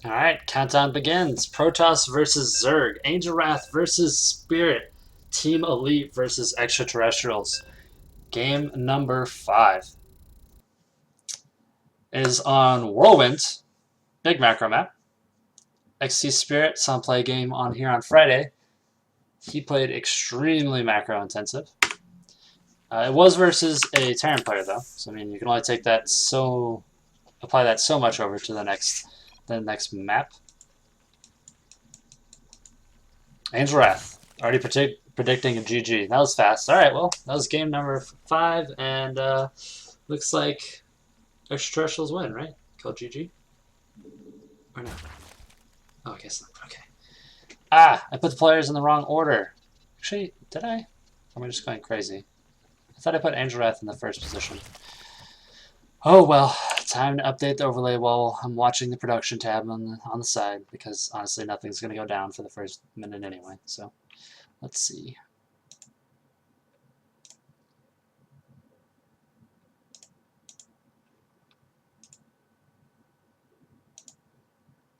Alright, countdown begins. Protoss versus Zerg. Angelwrath versus Spirit. Team Elite versus Extraterrestrials. Game number 5 is on Whirlwind. Big macro map. XT Spirit saw him play a game on here on Friday. He played extremely macro intensive. It was versus a Terran player though, so I mean you can only take that apply that so much over to the next map. Angelwrath already predicting a GG. That was fast. All right, well, that was game number 5, and looks like Extraterrestrials win, right? Called GG? Or no? Oh, I guess not. Okay. Ah, I put the players in the wrong order. Actually, did I? Or am I just going crazy? I thought I put Angelwrath in the first position. Oh well, time to update the overlay while I'm watching the production tab on the side, because honestly nothing's going to go down for the first minute anyway, so let's see.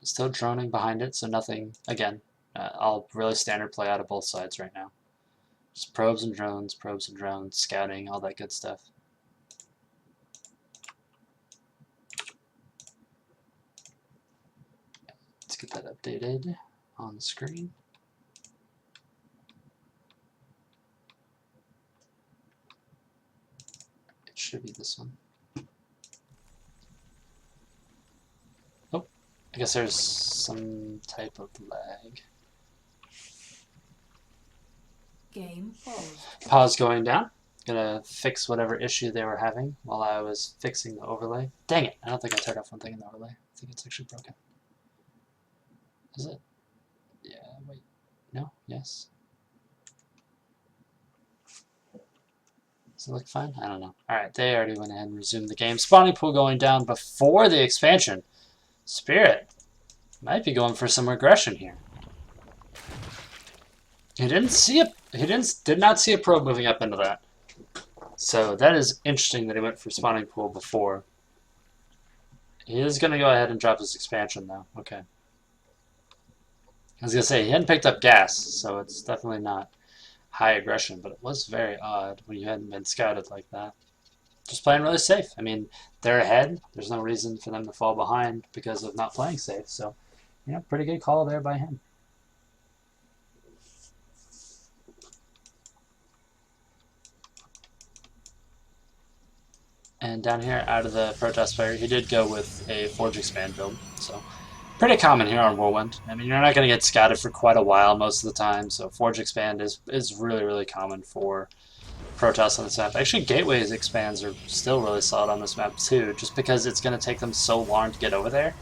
Still droning behind it, so nothing, again, all really standard play out of both sides right now. Just probes and drones, scouting, all that good stuff. Let's get that updated on the screen. It should be this one. Oh, I guess there's some type of lag. Game paused. Pause going down. Gonna fix whatever issue they were having while I was fixing the overlay. Dang it, I don't think I turned off one thing in the overlay. I think it's actually broken. Is it? Yeah, wait. No? Yes? Does it look fine? I don't know. Alright, they already went ahead and resumed the game. Spawning pool going down before the expansion. Spirit might be going for some regression here. He did not see a probe moving up into that. So that is interesting that he went for spawning pool before. He is going to go ahead and drop his expansion though. Okay. I was going to say, he hadn't picked up gas, so it's definitely not high aggression, but it was very odd when you hadn't been scouted like that. Just playing really safe. I mean, they're ahead. There's no reason for them to fall behind because of not playing safe. So, you know, pretty good call there by him. And down here, out of the Protoss player, he did go with a Forge Expand build. So, pretty common here on Whirlwind. I mean, you're not going to get scouted for quite a while most of the time. So, Forge Expand is really, really common for Protoss on this map. Actually, Gateways expands are still really solid on this map too, just because it's going to take them so long to get over there.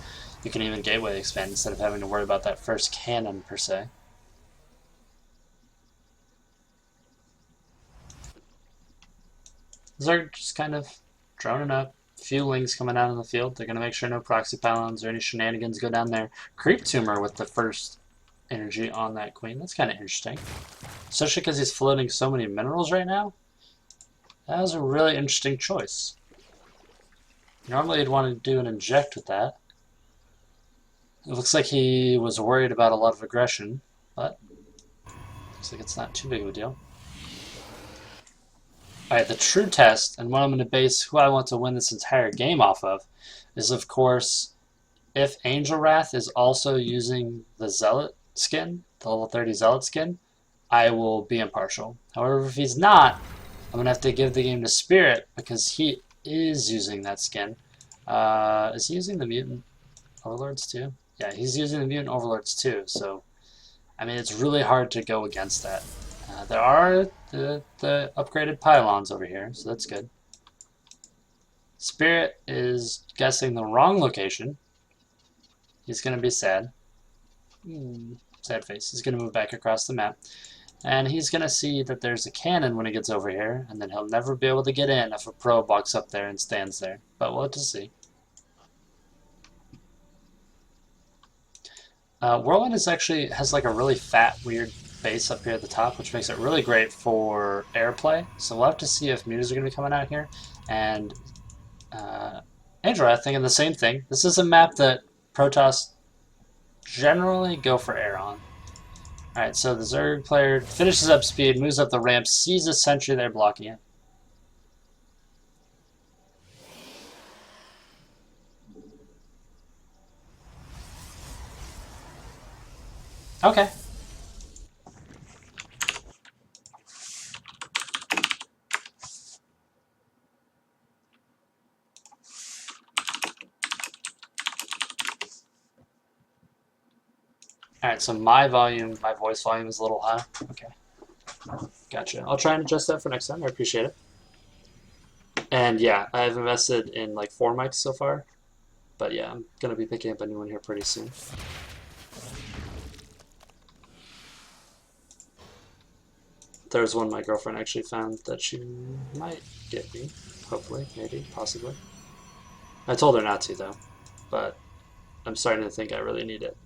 You can even Gateway expand instead of having to worry about that first cannon per se. Zerg just kind of droning up. A few lings coming out in the field. They're going to make sure no proxy pylons or any shenanigans go down there. Creep Tumor with the first energy on that queen. That's kind of interesting. Especially because he's floating so many minerals right now. That was a really interesting choice. Normally you'd want to do an inject with that. It looks like he was worried about a lot of aggression, but looks like it's not too big of a deal. Alright, the true test, and what I'm going to base who I want to win this entire game off of, is of course, if Angelwrath is also using the Zealot skin, the level 30 Zealot skin, I will be impartial. However, if he's not, I'm going to have to give the game to Spirit, because he is using that skin. Is he using the Mutant Overlords too? Yeah, he's using the Mutant Overlords too, so, I mean, it's really hard to go against that. There are the upgraded pylons over here, so that's good. Spirit is guessing the wrong location. He's going to be sad. Sad face. He's going to move back across the map. And he's going to see that there's a cannon when he gets over here, and then he'll never be able to get in if a probe walks up there and stands there. But we'll have to see. Whirlwind has like a really fat, weird base up here at the top, which makes it really great for airplay. So we'll have to see if mutas are going to be coming out here. And Angelwrath thinking the same thing. This is a map that Protoss generally go for Aeron. Alright, so the Zerg player finishes up speed, moves up the ramp, sees a sentry there blocking it. Okay. Alright, so my voice volume is a little high. Okay. Gotcha. I'll try and adjust that for next time. I appreciate it. And yeah, I've invested in like 4 mics so far. But yeah, I'm going to be picking up a new one here pretty soon. There's one my girlfriend actually found that she might get me. Hopefully, maybe, possibly. I told her not to though, but I'm starting to think I really need it.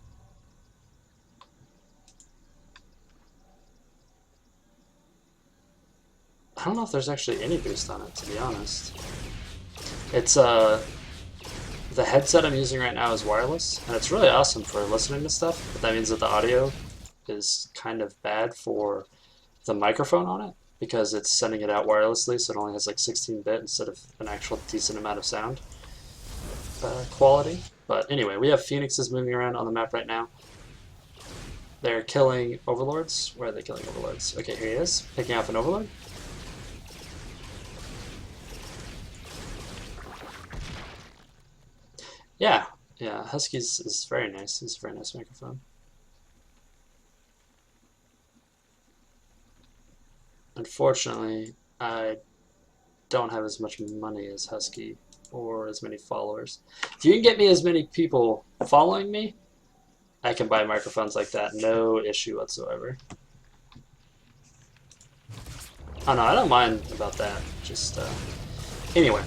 I don't know if there's actually any boost on it, to be honest. It's the headset I'm using right now is wireless, and it's really awesome for listening to stuff, but that means that the audio is kind of bad for the microphone on it, because it's sending it out wirelessly, so it only has like 16-bit instead of an actual decent amount of sound quality. But anyway, we have Phoenixes moving around on the map right now. They're killing Overlords. Where are they killing Overlords? Okay, here he is, picking off an Overlord. Yeah, Husky's is very nice. He's a very nice microphone. Unfortunately, I don't have as much money as Husky or as many followers. If you can get me as many people following me, I can buy microphones like that, no issue whatsoever. Oh no, I don't mind about that. Just anyway.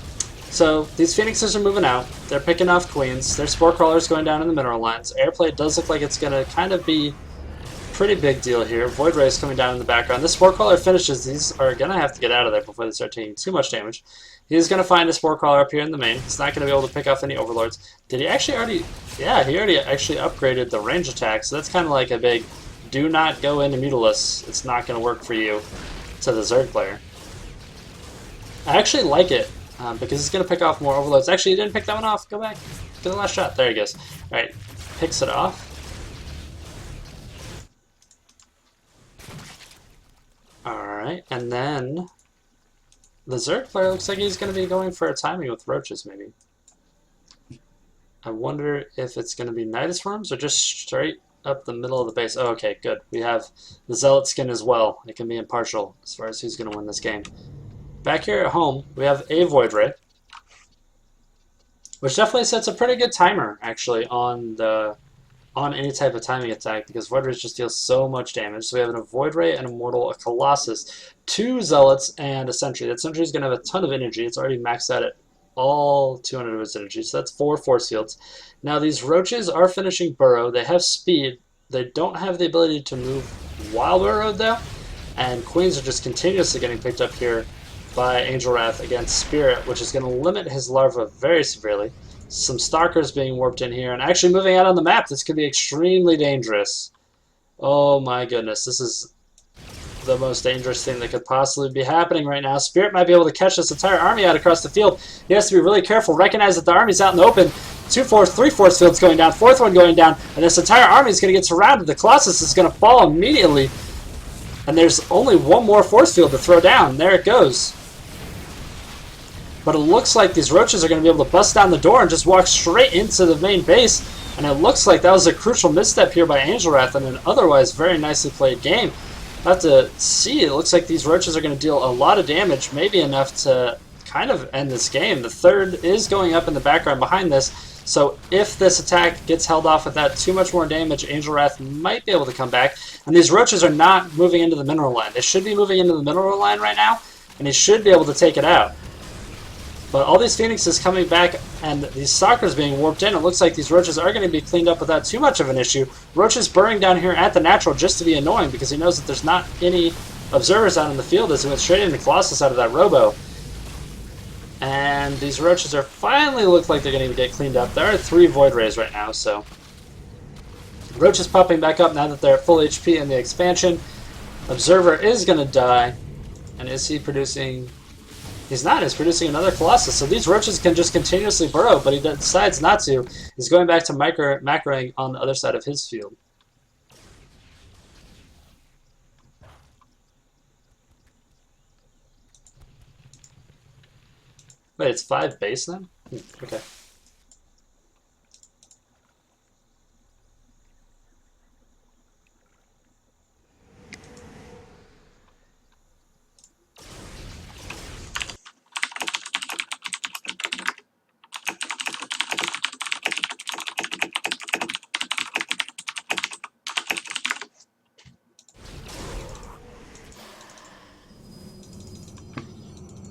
So these Phoenixes are moving out. They're picking off Queens. Their Spore Crawler's going down in the mineral lines. Airplay does look like it's going to kind of be a pretty big deal here. Void Ray is coming down in the background. This Spore Crawler finishes. These are going to have to get out of there before they start taking too much damage. He's going to find a Spore Crawler up here in the main. He's not going to be able to pick off any Overlords. Did he actually already... Yeah, he already actually upgraded the range attack. So that's kind of like a big, do not go into Mutilus. It's not going to work for you to the Zerg player. I actually like it. Because he's going to pick off more Overloads. Actually, he didn't pick that one off. Go back. Get the last shot. There he goes. Alright, picks it off. Alright, and then the Zerg player looks like he's going to be going for a timing with Roaches, maybe. I wonder if it's going to be Nidus Worms or just straight up the middle of the base. Oh, okay, good. We have the Zealot skin as well. It can be impartial as far as who's going to win this game. Back here at home, we have a Void Ray, which definitely sets a pretty good timer, actually, on any type of timing attack, because Void Rays just deal so much damage. So we have a Void Ray, an Immortal, a Colossus, 2 Zealots, and a Sentry. That Sentry is going to have a ton of energy. It's already maxed out at all 200 of its energy, so that's 4 force fields. Now these Roaches are finishing Burrow. They have speed. They don't have the ability to move while burrowed, though, and Queens are just continuously getting picked up here by Angelwrath against Spirit, which is going to limit his larva very severely. Some Stalkers being warped in here, and actually moving out on the map. This could be extremely dangerous. Oh my goodness, this is the most dangerous thing that could possibly be happening right now. Spirit might be able to catch this entire army out across the field. He has to be really careful, recognize that the army's out in the open. 3 force fields going down, 4th one going down, and this entire army is going to get surrounded. The Colossus is going to fall immediately, and there's only one more force field to throw down. There it goes. But it looks like these Roaches are going to be able to bust down the door and just walk straight into the main base. And it looks like that was a crucial misstep here by Angelwrath in an otherwise very nicely played game. I'll have to see. It looks like these Roaches are going to deal a lot of damage, maybe enough to kind of end this game. The 3rd is going up in the background behind this. So if this attack gets held off without too much more damage, Angelwrath might be able to come back. And these Roaches are not moving into the mineral line. They should be moving into the mineral line right now, and he should be able to take it out. But all these Phoenixes coming back and these Stalkers being warped in, it looks like these Roaches are going to be cleaned up without too much of an issue. Roaches burrowing down here at the natural just to be annoying because he knows that there's not any observers out in the field as he went straight into Colossus out of that Robo. And these Roaches are finally look like they're going to get cleaned up. There are 3 Void Rays right now, so Roach is popping back up now that they're at full HP in the expansion. Observer is going to die. And is he producing... He's not. He's producing another Colossus. So these Roaches can just continuously burrow, but he decides not to. He's going back to macroing on the other side of his field. Wait, it's 5 base then? Okay.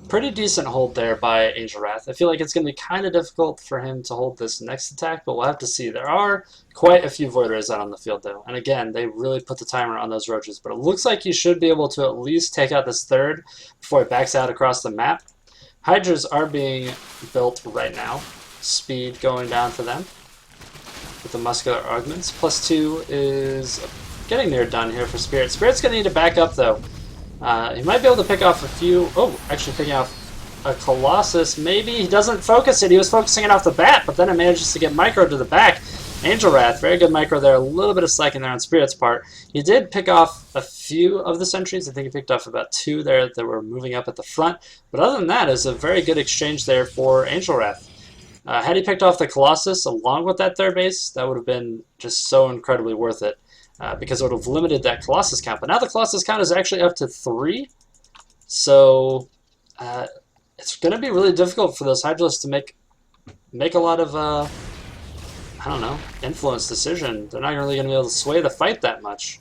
Pretty decent hold there by Angelwrath. I feel like it's going to be kind of difficult for him to hold this next attack, but we'll have to see. There are quite a few Void Rays out on the field, though. And again, they really put the timer on those Roaches. But it looks like he should be able to at least take out this third before he backs out across the map. Hydras are being built right now. Speed going down for them with the muscular augments. +2 is getting near done here for Spirit. Spirit's going to need to back up, though. He might be able to pick off a few... Oh, actually picking off a Colossus. Maybe he doesn't focus it. He was focusing it off the bat, but then it manages to get micro to the back. Angelwrath, very good micro there. A little bit of slacking there on Spirit's part. He did pick off a few of the sentries. I think he picked off about 2 there that were moving up at the front. But other than that, it's a very good exchange there for Angelwrath. Had he picked off the Colossus along with that third base, that would have been just so incredibly worth it. Because it would have limited that Colossus count. But now the Colossus count is actually up to 3. So it's going to be really difficult for those Hydralisks to make a lot of, I don't know, influence decision. They're not really going to be able to sway the fight that much.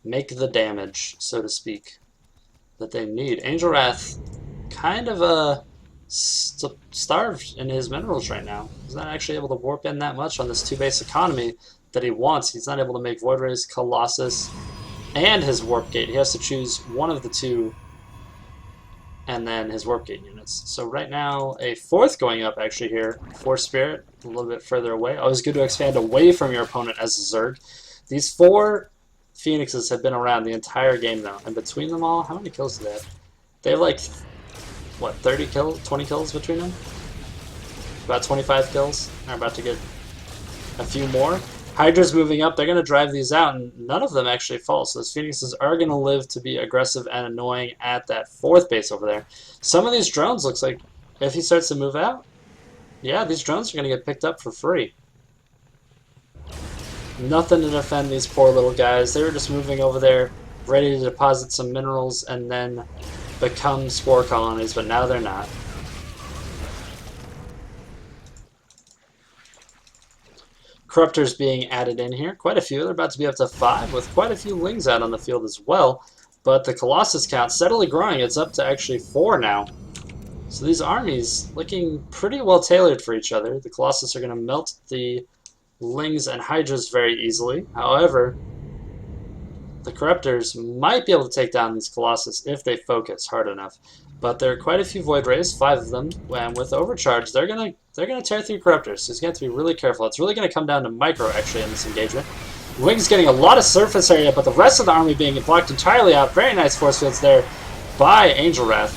Make the damage, so to speak, that they need. Angelwrath kind of starved in his minerals right now. He's not actually able to warp in that much on this 2-base economy that he wants. He's not able to make Void Rays, Colossus, and his Warp Gate. He has to choose one of the 2 and then his Warp Gate units. So right now, a 4th going up actually here for Spirit, a little bit further away. Always good to expand away from your opponent as a Zerg. These 4 Phoenixes have been around the entire game now, and between them all, how many kills do they have? They have like, what, 30 kills, 20 kills between them? About 25 kills. They're about to get a few more. Hydra's moving up. They're going to drive these out, and none of them actually fall. So those Phoenixes are going to live to be aggressive and annoying at that 4th base over there. Some of these drones looks like, if he starts to move out, yeah, these drones are going to get picked up for free. Nothing to defend these poor little guys. They were just moving over there, ready to deposit some minerals and then become spore colonies, but now they're not. Corruptors being added in here. Quite a few. They're about to be up to 5 with quite a few Lings out on the field as well. But the Colossus count steadily growing. It's up to actually 4 now. So these armies looking pretty well tailored for each other. The Colossus are going to melt the Lings and Hydras very easily. However, the Corruptors might be able to take down these Colossus if they focus hard enough. But there are quite a few Void Rays, 5 of them, and with Overcharge, they're gonna tear through Corruptors. So he's gonna have to be really careful. It's really gonna come down to micro actually in this engagement. Wing's getting a lot of surface area, but the rest of the army being blocked entirely out. Very nice force fields there by Angelwrath,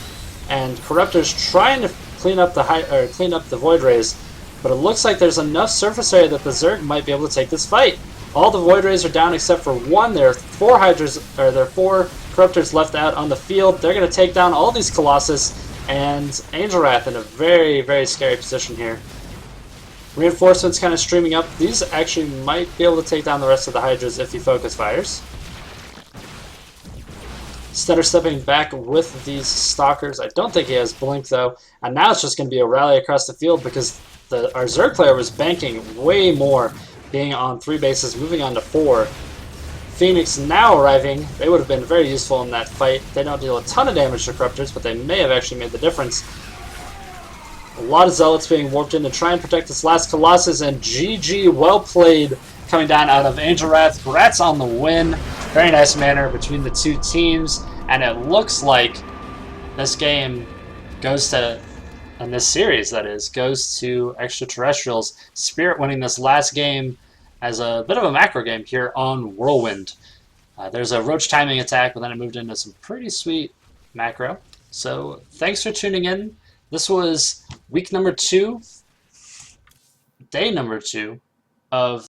and Corruptors trying to clean up the Void Rays. But it looks like there's enough surface area that the Zerg might be able to take this fight. All the Void Rays are down except for 1. There are 4 Corruptors left out on the field. They're going to take down all these Colossus, and Angelwrath in a very, very scary position here. Reinforcements kind of streaming up. These actually might be able to take down the rest of the Hydras if he focus fires. Stutter stepping back with these Stalkers. I don't think he has Blink though, and now it's just going to be a rally across the field because our Zerg player was banking way more, being on 3 bases, moving on to 4. Phoenix now arriving. They would have been very useful in that fight. They don't deal a ton of damage to Corruptors, but they may have actually made the difference. A lot of Zealots being warped in to try and protect this last Colossus, and GG, well played, coming down out of Angelwrath. Congrats on the win. Very nice manner between the 2 teams, and it looks like this game goes to And this series, that is, goes to Extraterrestrials. Spirit winning this last game as a bit of a macro game here on Whirlwind. There's a roach timing attack, but then it moved into some pretty sweet macro. So thanks for tuning in. This was week number 2, day number 2 of